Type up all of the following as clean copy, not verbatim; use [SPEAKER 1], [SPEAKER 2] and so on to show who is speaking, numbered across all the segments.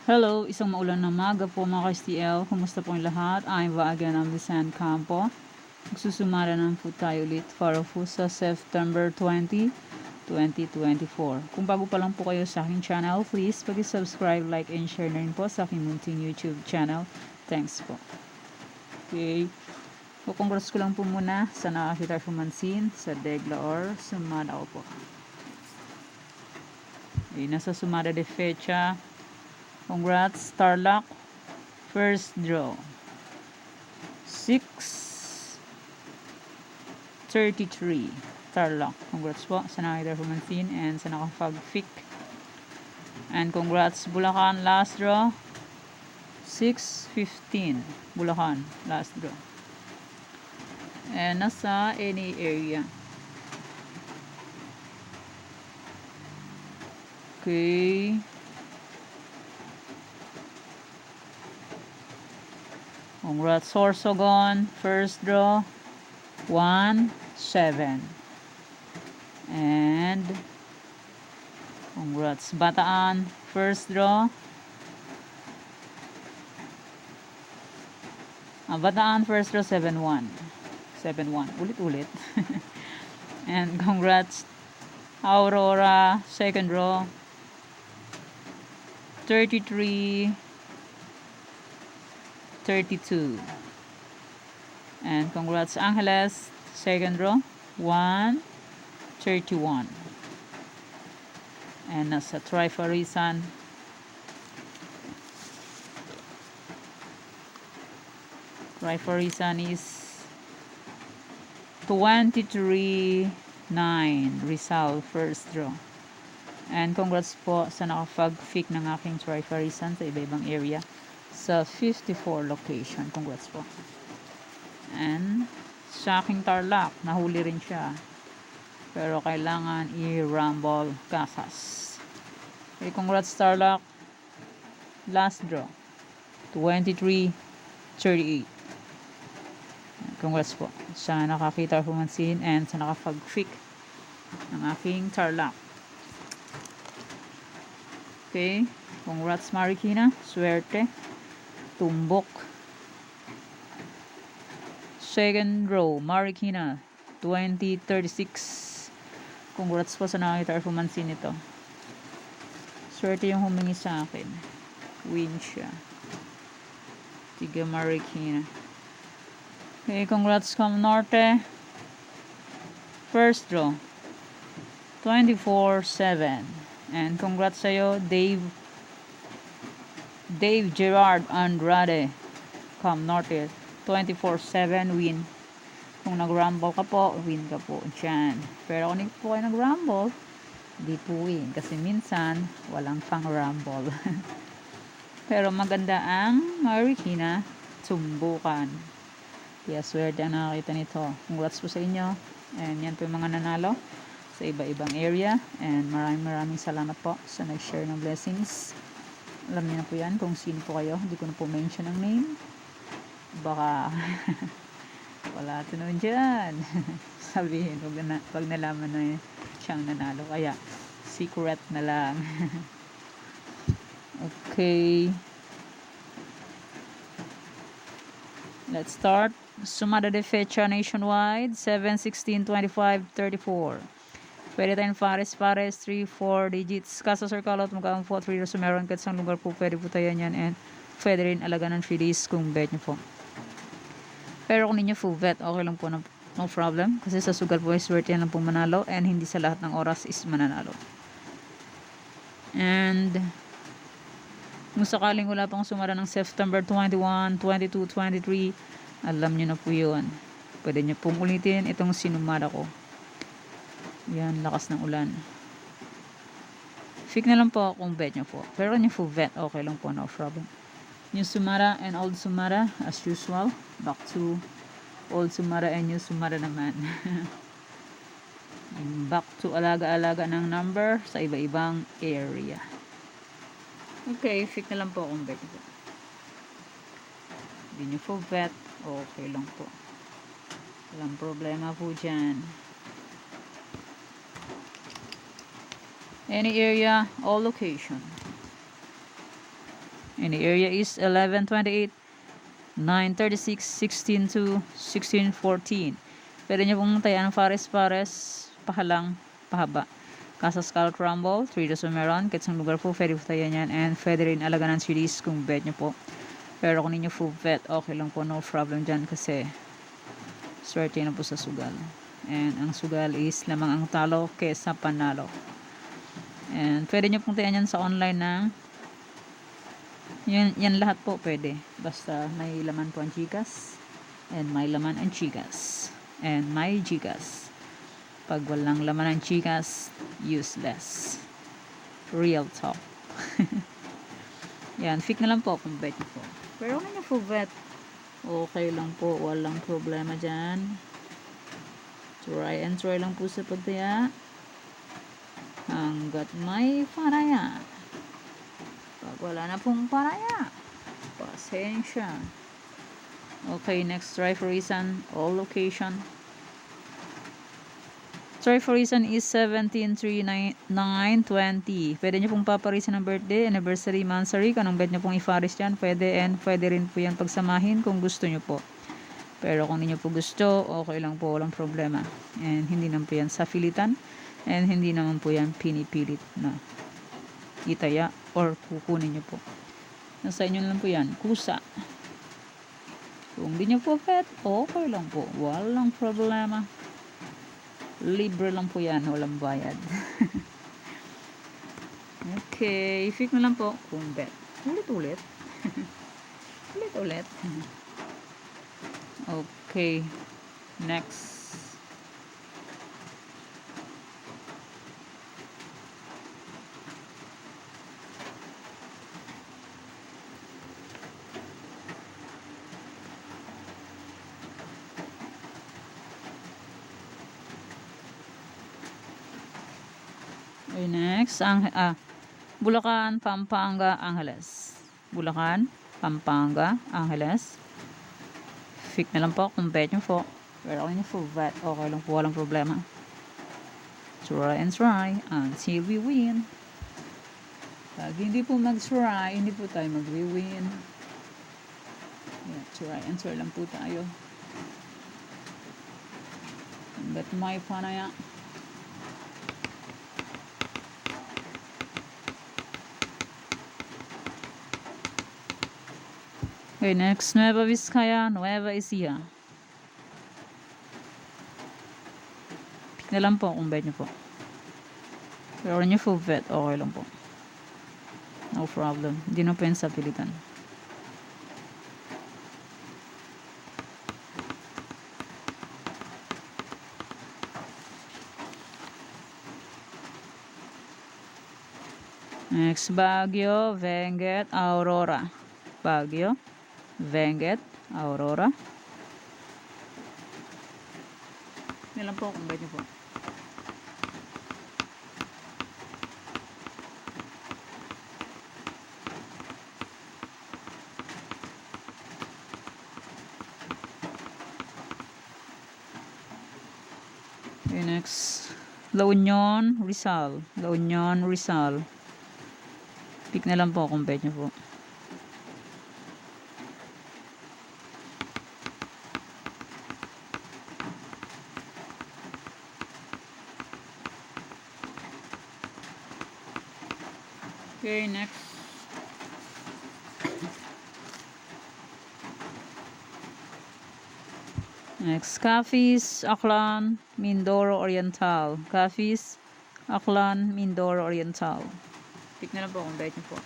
[SPEAKER 1] Hello, isang maulan na maga po mga ka-STL. Kumusta po yung lahat? I'm Va again ng Lisan Campo. Magsusumara naman po tayo ulit para po sa September 20, 2024. Kung bago pa lang po kayo sa aking channel, please pag-subscribe, like, and share na rin po sa aking munting YouTube channel. Thanks po. Okay. Congrats ko lang po muna sa nakakita pumansin sa Degla or Sumada ko po. Okay, nasa Sumada de Fecha. Congrats, Starlock. First draw. 633. Starlock. Congrats po sa nakita pumansin and sa nakapag-fic. And congrats, Bulacan. Last draw. 615. Bulacan. Last draw. And nasa any area. Okay. Congrats, Sorsogon. First draw. 1-7. And congrats, Bataan. First draw. Bataan first draw 7-1. 7-1. Ulit-ulit. And congrats, Aurora. Second draw. 33-32. And congrats, Angeles. Second draw. 1-31. And nasa Trifarisan. Trifarisan is 23-9. Rizal first draw. And congrats po sa nakapag-fic ng aking Trifarisan sa iba-ibang area sa 54 location. Congrats po. And sa aking Tarlac, nahuli rin siya. Pero kailangan i-rumble kasas. Okay, congrats Tarlac. Last draw. 23-38. Congrats po sa nakakita pumansin and sa nakapag-fic ng aking Tarlac. Okay, congrats Marikina. Swerte. Tumbok. Second row, Marikina, 2036. Congrats po sa nakakita pumansin nito. Swerte yung humingi sa akin. Win siya. Tiga Marikina. Okay, congrats Cam Norte. First draw, 24-7. And congrats sa'yo, Dave Gerard Andrade. Cam Norte. 24-7 win. Kung nag-rumble ka po, win ka po dyan. Pero kung hindi po kayo nag-rumble, di po win. Kasi minsan, walang pang-rumble. Pero maganda ang Marikina, tumbukan. Kaya swerte ang nakakita nito. Congrats po sa inyo. And yan po yung mga nanalo sa iba-ibang area. And maraming salamat po sa nag-share ng blessings. Alam niyo na po yan kung sino po kayo. Hindi ko na po mention ang name. Baka wala tunod dyan. Sabihin, wag nalaman na siyang nanalo. Kaya, secret na lang. Okay. Let's start. Sumada de Fecha nationwide. 7-16-25-34. Pwede tayong pares, 3-4 digits. Kasa circle out, magkakang 4-3 so meron kahit isang lugar po. Pwede po tayo yan. And pwede rin alaga ng 3 days kung bet nyo po. Pero kung ninyo full bet, okay lang po, no problem. Kasi sa sugal po, swerte yan lang po manalo. And hindi sa lahat ng oras is mananalo. And kung sakaling wala pang sumara ng September 21, 22, 23, alam nyo na po yun. Pwede nyo pong ulitin itong sinumara ko. Yan, lakas ng ulan. Fake na lang po kung bet nyo po. Pero kung yung full bet, okay lang po, no problem. New Sumara and Old Sumara as usual. Back to Old Sumara and New Sumara naman. Back to alaga-alaga ng number sa iba-ibang area. Okay, fake na lang po kung bet po. Hindi nyo po bet, okay lang po. Walang problema po dyan. Any area, all location. And the area is 1128, 936, 162, 1614. Pwede nyo pong tayan ng pares-pares, pahalang, pahaba. Casa Skull Crumble, 3 dozo meron. Kahit sa lugar po, pwede po tayan yan. And pwede rin alaga ng series kung bet nyo po. Pero kung ninyo full bet, okay lang po, no problem dyan kasi swerte na po sa sugal. And ang sugal is lamang ang talo kesa panalo. And pwede nyo pong tayan yan sa online na yan lahat po pwede. Basta may laman po ang Gcash and may laman ang Gcash and may Gcash. Pag walang laman ang Gcash, useless. Real talk. Yan, fix na lang po kung bet nyo po. Pero kung nyo full bet, okay lang po, walang problema dyan. Try and try lang po sa pagtaya hanggat may paraya. Pag wala na pong paraya, pasensya. Okay, next try for reason, all location. Try for reason is 17-3-9-20. Pwede nyo pong paparisan ng birthday, anniversary, monthsary. Kanong bet nyo pong ifaris dyan, pwede. And pwede rin po yan pagsamahin kung gusto nyo po. Pero kung hindi nyo po gusto, okay lang po, walang problema. And hindi naman po yan safilitan. And hindi naman po yan pinipilit na itaya or kukunin nyo po. Nasa inyo lang po yan, kusa. Kung hindi nyo po bet, okay lang po, walang problema. Libre lang po yan, walang bayad. Okay, fix na lang po kung bet. Ulit-ulit. Ulit-ulit. Okay, next. Okay, next. Bulacan, Pampanga, Angeles. Bulacan, Pampanga, Angeles. Fix na lang po kung bet nyo po. Pero kung nyo full bet, okay lang po, walang problema. Try and try until we win. Pag hindi po mag-try, hindi po tayo mag-win. Yeah, try and try lang po tayo. Bet may panaya. Okay, next, Nueva Vizcaya, Nueva Ecija. Pick na lang po kung bet nyo po. Pero kung nyo full bet, okay lang po. No problem. Hindi na po yan sa pilitan. Next, Baguio, Benguet, Aurora. Baguio, Benguet, Aurora. Yan lang po kung bet nyo po. Okay, next. La Union, Rizal. La Union, Rizal. Pick na lang po kung bet nyo po. Okay, next. Next, Capiz, Aklan, Mindoro Oriental. Capiz, Aklan, Mindoro Oriental. Pick na lang po kung bet nyo po.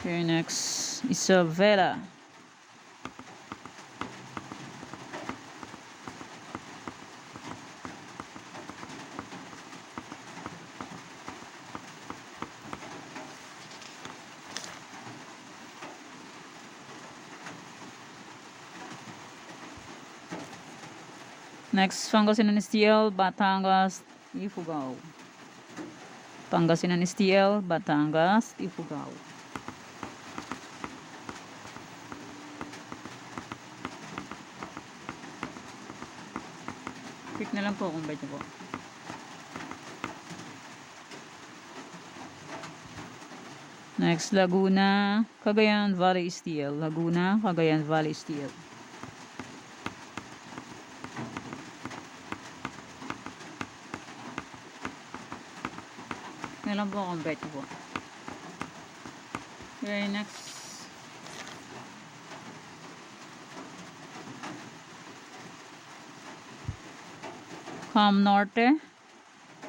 [SPEAKER 1] Okay, next, Isabela. Next, Pangasinan STL, Batangas, Ifugao. Pangasinan STL, Batangas, Ifugao. Pick na lang po kung bet nyo po. Next, Laguna, Cagayan Valley Steel. Laguna, Cagayan Valley Steel. Pick na lang po kung bet nyo po. Okay, next. Cam Norte,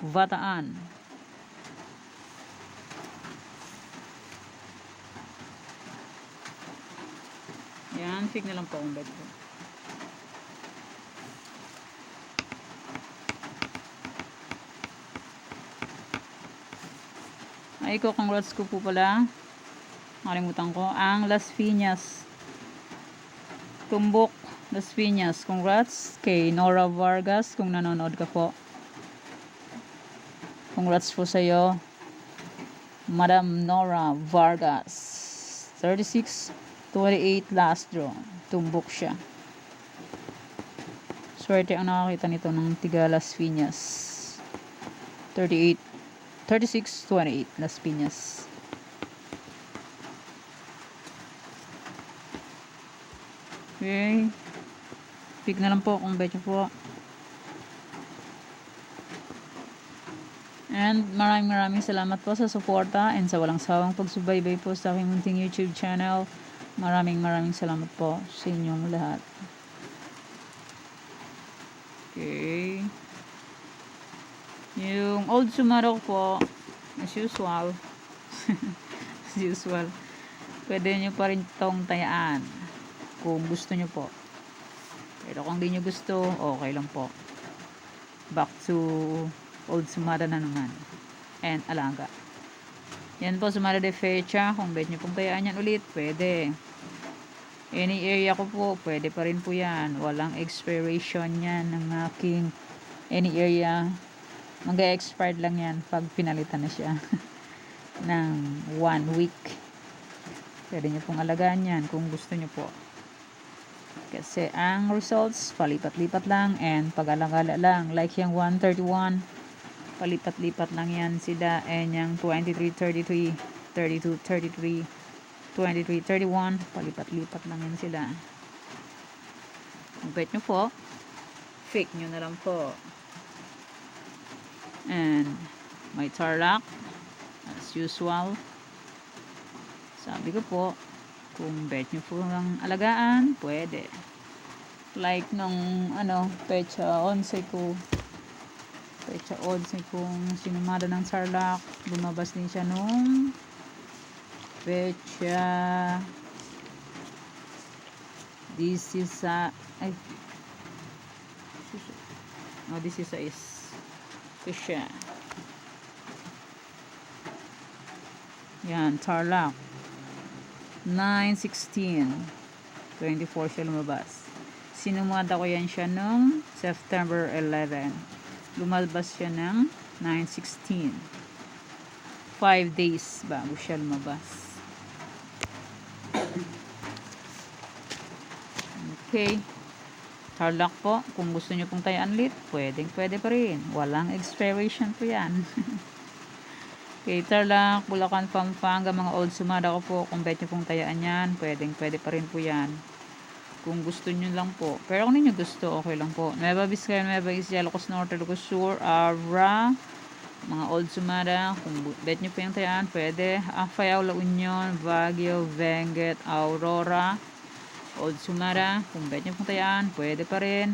[SPEAKER 1] Bataan. Yan, pick na lang po kung bet po. Ay ko, congrats ko po pala. Nakalimutan ko. Ang Las Piñas. Tumbok, Las Piñas. Congrats kay Nora Vargas kung nanonood ka po. Congrats po sa iyo, Madam Nora Vargas. 36-28 last draw. Tumbok siya. Swerte ang nakakita nito ng tiga Las Piñas. 36-28 Las Piñas. Okay. Pick na lang po kung bet nyo po. And maraming salamat po sa suporta and sa walang sawang pagsubaybay po sa aking munting YouTube channel. Maraming salamat po sa inyong lahat. Okay. Yung old Sumarok po, as usual. As usual. Pwede nyo pa rin itong tayaan kung gusto nyo po. Pero kung di nyo gusto, okay lang po. Back to old Sumada na naman. And Alaga. Yan po, Sumada de Fecha. Kung bet nyo pong tayaan yan ulit, pwede. Any area ko po, pwede pa rin po yan. Walang expiration yan ng aking any area. Mag-expired lang yan pag pinalitan na siya. ng 1 week. Pwede nyo pong alagaan yan kung gusto nyo po. Kasi ang results, palipat-lipat lang and pag-alagala lang. Like yung 131, palipat-lipat lang yan sila. And yung 23-33, 32-33, 23-31, palipat-lipat lang yan sila. Kung bet nyo po, fake nyo na lang po. And may Tarlac, as usual. Sabi ko po, kung bet nyo po ng alagaan, pwede. Like nung pecha 11 ko. Pecha 11 kung sinumada ng Tarlac, lumabas din siya nung pecha this is siya. Yan, Tarlac 9/16 24 siya lumabas. Sinumada ko yan siya nung September 11. Lumabas siya ng 9/16. 5 days bago siya lumabas. Okay. Tarlac po, kung gusto nyo pong tayaan ulit, pwede pa rin. Walang expiration po yan. Okay, Tarlac, Bulacan, Pampanga, mga old Sumada ko po. Kung bet nyo pong tayaan yan, pwede pa rin po yan. Kung gusto nyo lang po. Pero kung hindi nyo gusto, okay lang po. Nueva Vizcaya, Nueva Ecija, Ilocos Norte, Ilocos Sur, Abra, mga old Sumada. Kung bet nyo po yung tayaan, pwede. Afayao, La Union, Baguio, Benguet, Aurora, old Sumada. Kung bet nyo pong tayaan, pwede pa rin.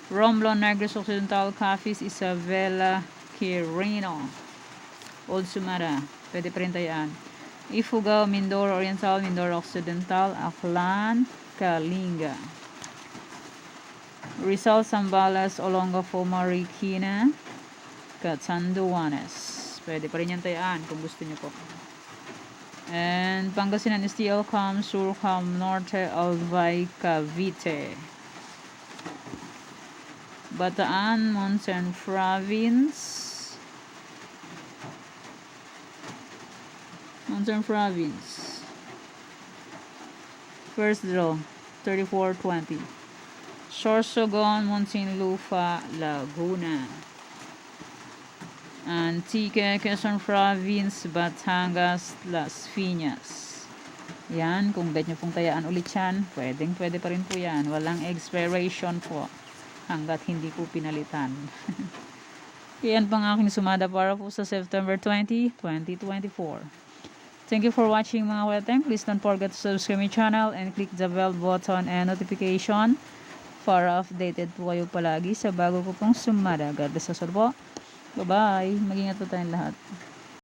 [SPEAKER 1] Romblon, Negros Occidental, Capiz, Isabela, Quirino, old Sumada, pwede pa rin tayaan. Ifugao, Mindoro Oriental, Mindoro Occidental, Aklan, Kalinga. Rizal, Zambales, Olongapo, Marikina, Catanduanes. Pwede pa rin yan tayaan kung gusto nyo po. And Pangasinan, STL, Cam Sur, Cam Norte, Albay, Cavite. Bataan, Monsen Province. Monson Province. First draw, 34-20. Sorsogon, Muntinlupa, Laguna. Antique, Quezon Province, Batangas, Las Piñas. Yan, kung bet nyo pong tayaan ulit yan, pwede pa rin po yan. Walang expiration po hanggat hindi po pinalitan. Yan pang aking sumada para po sa September 20, 2024. Thank you for watching mga weteng. Please don't forget to subscribe my channel and click the bell button and notification para updated po kayo palagi sa bago ko pong sumada. God bless us all po. Bye-bye. Mag-ingat po tayong lahat.